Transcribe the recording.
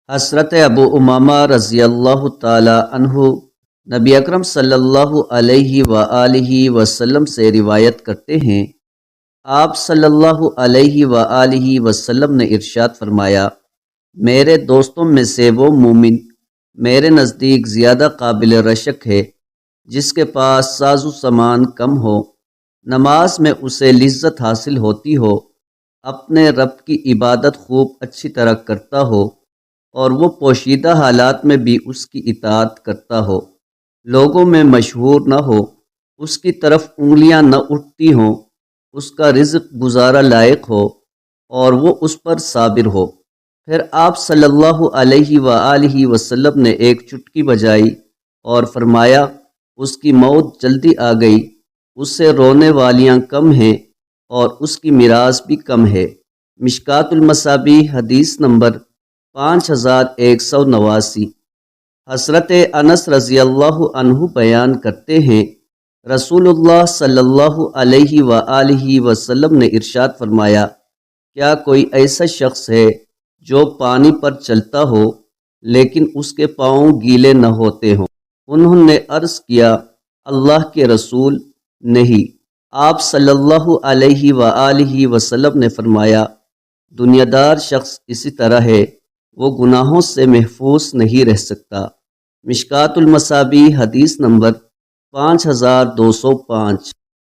حضرت ابو امامہ رضی اللہ تعالی عنہ نبی اکرم صلی اللہ علیہ وآلہ وسلم سے روایت کرتے ہیں، آپ صلی اللہ علیہ وآلہ وسلم نے ارشاد فرمایا، میرے دوستوں میں سے وہ مومن میرے نزدیک زیادہ قابل رشک ہے جس کے پاس ساز و سامان کم ہو، نماز میں اسے لذت حاصل ہوتی ہو، اپنے رب کی عبادت خوب اچھی طرح کرتا ہو اور وہ پوشیدہ حالات میں بھی اس کی اطاعت کرتا ہو، لوگوں میں مشہور نہ ہو، اس کی طرف انگلیاں نہ اٹھتی ہوں، اس کا رزق گزارا لائق ہو اور وہ اس پر صابر ہو۔ پھر آپ صلی اللہ علیہ وآلہ وسلم نے ایک چٹکی بجائی اور فرمایا، اس کی موت جلدی آ گئی، اس سے رونے والیاں کم ہیں اور اس کی میراث بھی کم ہے۔ مشکوٰۃ المصابیح حدیث نمبر 5189۔ حضرت انس رضی اللہ عنہ بیان کرتے ہیں، رسول اللہ صلی اللہ علیہ وآلہ وسلم نے ارشاد فرمایا، کیا کوئی ایسا شخص ہے جو پانی پر چلتا ہو لیکن اس کے پاؤں گیلے نہ ہوتے ہوں؟ انہوں نے عرض کیا، اللہ کے رسول، نہیں۔ آپ صلی اللہ علیہ وآلہ وسلم نے فرمایا، دنیا دار شخص اسی طرح ہے، وہ گناہوں سے محفوظ نہیں رہ سکتا۔ مشکوٰۃ المصابیح حدیث نمبر 5205۔